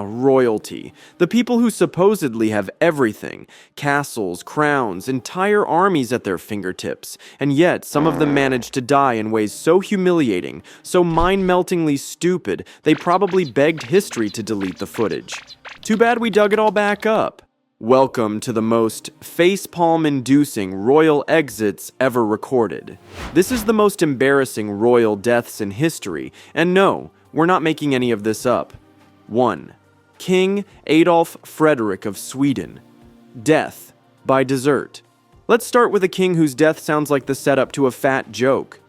royalty. The people who supposedly have everything, castles, crowns, entire armies at their fingertips, and yet some of them manage to die in ways so humiliating, so mind-meltingly stupid, they probably begged history to delete the footage. Too bad we dug it all back up. Welcome to the most facepalm-inducing royal exits ever recorded. This is the most embarrassing royal deaths in history, and no, we're not making any of this up. 1. King Adolf Frederick of Sweden. Death by dessert. Let's start with a king whose death sounds like the setup to a fat joke.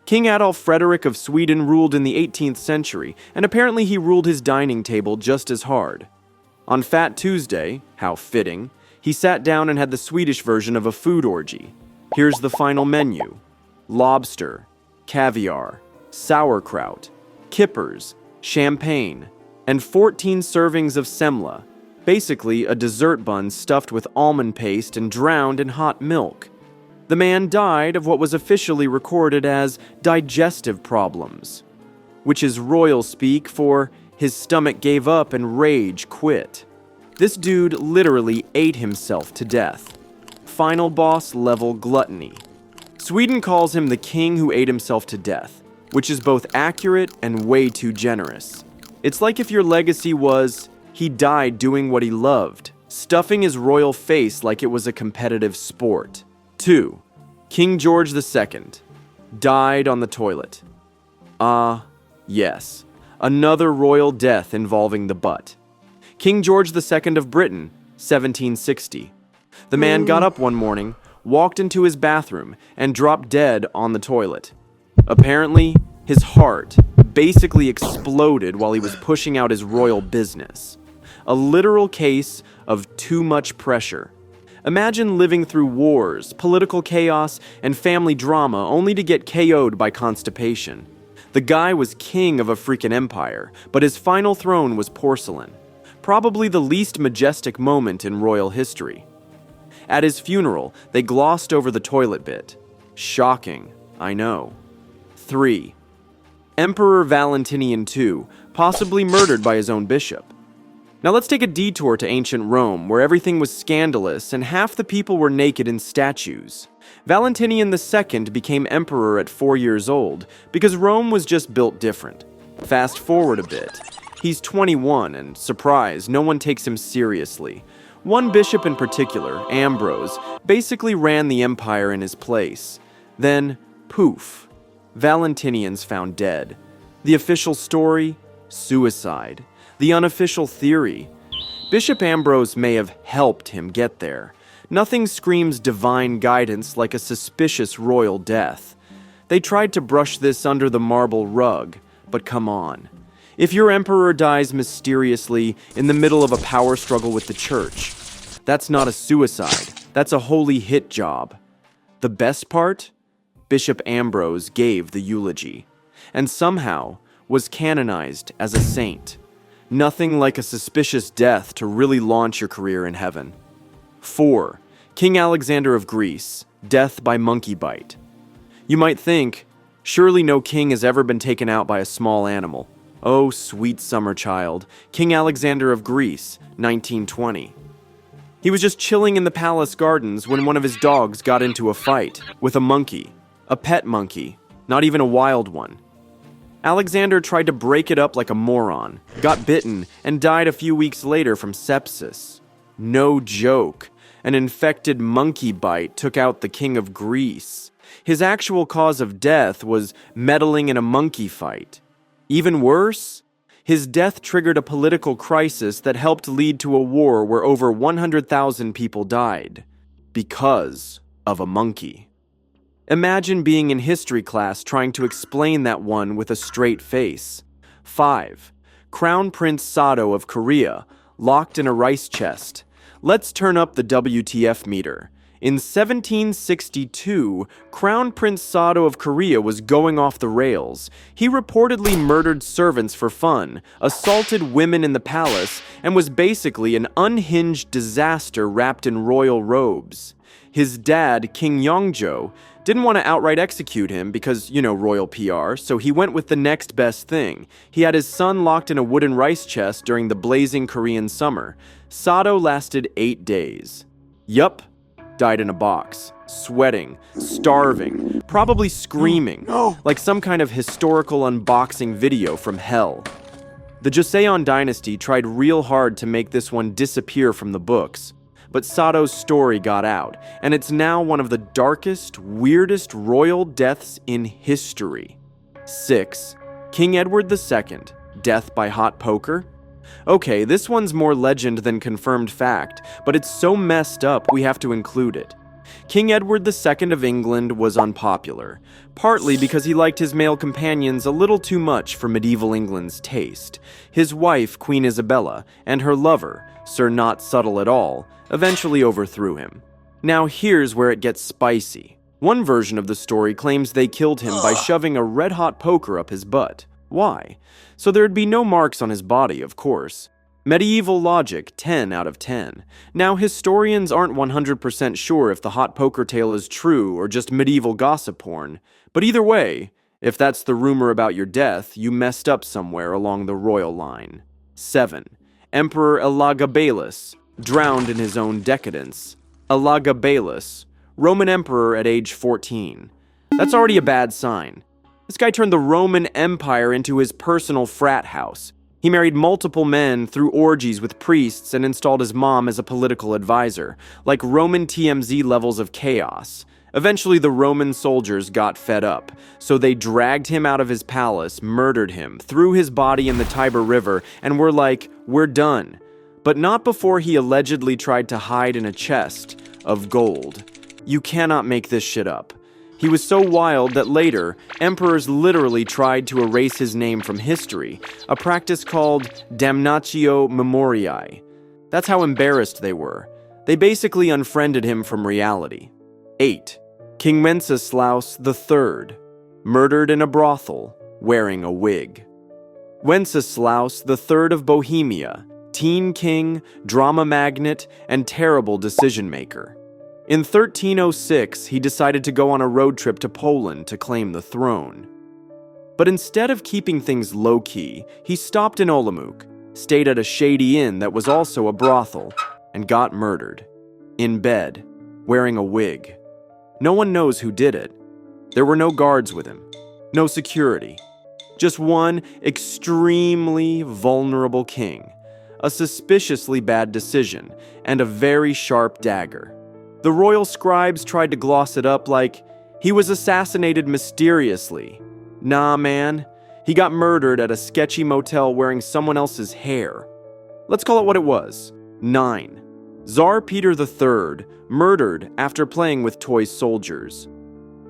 King Adolf Frederick of Sweden ruled in the 18th century, and apparently he ruled his dining table just as hard. On Fat Tuesday, how fitting, he sat down and had the Swedish version of a food orgy. Here's the final menu: lobster, caviar, sauerkraut, kippers, champagne, and 14 servings of semla, basically a dessert bun stuffed with almond paste and drowned in hot milk. The man died of what was officially recorded as digestive problems, which is royal speak for his stomach gave up and rage quit. This dude literally ate himself to death. Final boss level gluttony. Sweden calls him the king who ate himself to death, which is both accurate and way too generous. It's like if your legacy was, he died doing what he loved, stuffing his royal face like it was a competitive sport. 2. King George II. Died on the toilet. Yes. Another royal death involving the butt. King George II of Britain, 1760. The man got up one morning, walked into his bathroom, and dropped dead on the toilet. Apparently, his heart basically exploded while he was pushing out his royal business. A literal case of too much pressure. Imagine living through wars, political chaos, and family drama only to get KO'd by constipation. The guy was king of a freaking empire, but his final throne was porcelain. Probably the least majestic moment in royal history. At his funeral, they glossed over the toilet bit. Shocking, I know. 3. Emperor Valentinian II, possibly murdered by his own bishop. Now let's take a detour to ancient Rome, where everything was scandalous and half the people were naked in statues. Valentinian II became emperor at 4 years old because Rome was just built different. Fast forward a bit. He's 21 and, surprise, no one takes him seriously. One bishop in particular, Ambrose, basically ran the empire in his place. Then, poof, Valentinian's found dead. The official story? Suicide. The unofficial theory? Bishop Ambrose may have helped him get there. Nothing screams divine guidance like a suspicious royal death. They tried to brush this under the marble rug, but come on. If your emperor dies mysteriously in the middle of a power struggle with the church, that's not a suicide, that's a holy hit job. The best part? Bishop Ambrose gave the eulogy, and somehow was canonized as a saint. Nothing like a suspicious death to really launch your career in heaven. 4. King Alexander of Greece, death by monkey bite. You might think, surely no king has ever been taken out by a small animal. Oh, sweet summer child, King Alexander of Greece, 1920. He was just chilling in the palace gardens when one of his dogs got into a fight with a monkey, a pet monkey, not even a wild one. Alexander tried to break it up like a moron, got bitten, and died a few weeks later from sepsis. No joke. An infected monkey bite took out the king of Greece. His actual cause of death was meddling in a monkey fight. Even worse, his death triggered a political crisis that helped lead to a war where over 100,000 people died. Because of a monkey. Imagine being in history class trying to explain that one with a straight face. 5. Crown Prince Sado of Korea, locked in a rice chest. Let's turn up the WTF meter. In 1762, Crown Prince Sado of Korea was going off the rails. He reportedly murdered servants for fun, assaulted women in the palace, and was basically an unhinged disaster wrapped in royal robes. His dad, King Yongjo, didn't want to outright execute him because, royal PR, so he went with the next best thing. He had his son locked in a wooden rice chest during the blazing Korean summer. Sado lasted 8 days. Yup, died in a box, sweating, starving, probably screaming, like some kind of historical unboxing video from hell. The Joseon dynasty tried real hard to make this one disappear from the books, but Sado's story got out, and it's now one of the darkest, weirdest royal deaths in history. 6. King Edward II, death by hot poker? Okay, this one's more legend than confirmed fact, but it's so messed up we have to include it. King Edward II of England was unpopular, partly because he liked his male companions a little too much for medieval England's taste. His wife, Queen Isabella, and her lover, Sir Not Subtle at All, eventually overthrew him. Now here's where it gets spicy. One version of the story claims they killed him by shoving a red-hot poker up his butt. Why? So there'd be no marks on his body, of course. Medieval logic, 10 out of 10. Now, historians aren't 100% sure if the hot poker tale is true or just medieval gossip porn. But either way, if that's the rumor about your death, you messed up somewhere along the royal line. 7. Emperor Elagabalus, drowned in his own decadence. Elagabalus, Roman emperor at age 14. That's already a bad sign. This guy turned the Roman Empire into his personal frat house. He married multiple men, threw orgies with priests, and installed his mom as a political advisor, like Roman TMZ levels of chaos. Eventually, the Roman soldiers got fed up, so they dragged him out of his palace, murdered him, threw his body in the Tiber River, and were like, "We're done." But not before he allegedly tried to hide in a chest of gold. You cannot make this shit up. He was so wild that later, emperors literally tried to erase his name from history, a practice called damnatio memoriae. That's how embarrassed they were. They basically unfriended him from reality. 8. King Wenceslaus III, murdered in a brothel, wearing a wig. Wenceslaus III of Bohemia, teen king, drama magnate, and terrible decision-maker. In 1306, he decided to go on a road trip to Poland to claim the throne. But instead of keeping things low-key, he stopped in Olomouc, stayed at a shady inn that was also a brothel, and got murdered. In bed, wearing a wig. No one knows who did it. There were no guards with him, no security. Just one extremely vulnerable king, a suspiciously bad decision, and a very sharp dagger. The royal scribes tried to gloss it up like, he was assassinated mysteriously. Nah, man. He got murdered at a sketchy motel wearing someone else's hair. Let's call it what it was. 9. Tsar Peter III, murdered after playing with toy soldiers.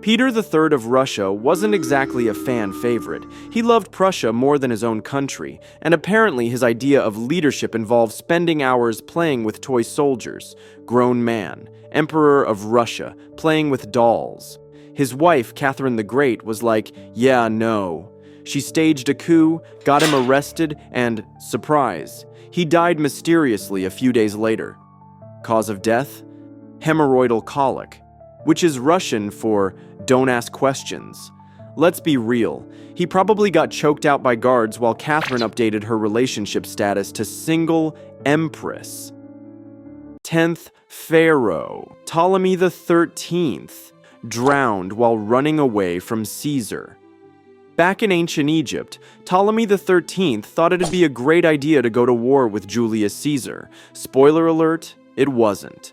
Peter III of Russia wasn't exactly a fan favorite. He loved Prussia more than his own country, and apparently his idea of leadership involved spending hours playing with toy soldiers. Grown man, Emperor of Russia, playing with dolls. His wife, Catherine the Great, was like, yeah, no. She staged a coup, got him arrested, and, surprise, he died mysteriously a few days later. Cause of death? Hemorrhoidal colic, which is Russian for don't ask questions. Let's be real, he probably got choked out by guards while Catherine updated her relationship status to single empress. 10th Pharaoh, Ptolemy XIII, drowned while running away from Caesar. Back in ancient Egypt, Ptolemy XIII thought it'd be a great idea to go to war with Julius Caesar. Spoiler alert, it wasn't.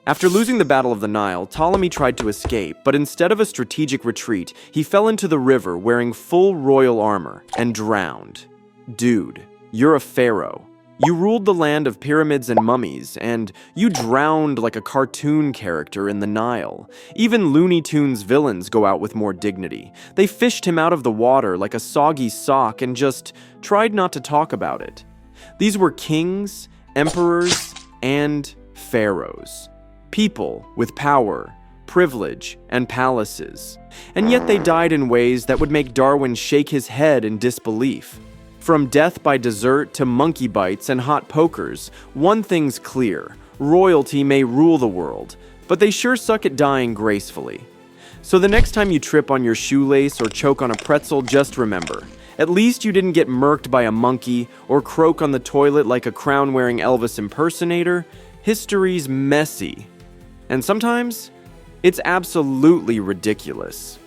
After losing the Battle of the Nile, Ptolemy tried to escape, but instead of a strategic retreat, he fell into the river wearing full royal armor and drowned. Dude, you're a pharaoh. You ruled the land of pyramids and mummies, and you drowned like a cartoon character in the Nile. Even Looney Tunes villains go out with more dignity. They fished him out of the water like a soggy sock and just tried not to talk about it. These were kings, emperors, and pharaohs. People with power, privilege, and palaces. And yet they died in ways that would make Darwin shake his head in disbelief. From death by dessert to monkey bites and hot pokers, one thing's clear. Royalty may rule the world, but they sure suck at dying gracefully. So the next time you trip on your shoelace or choke on a pretzel, just remember, at least you didn't get murked by a monkey or croak on the toilet like a crown-wearing Elvis impersonator. History's messy. And sometimes, it's absolutely ridiculous.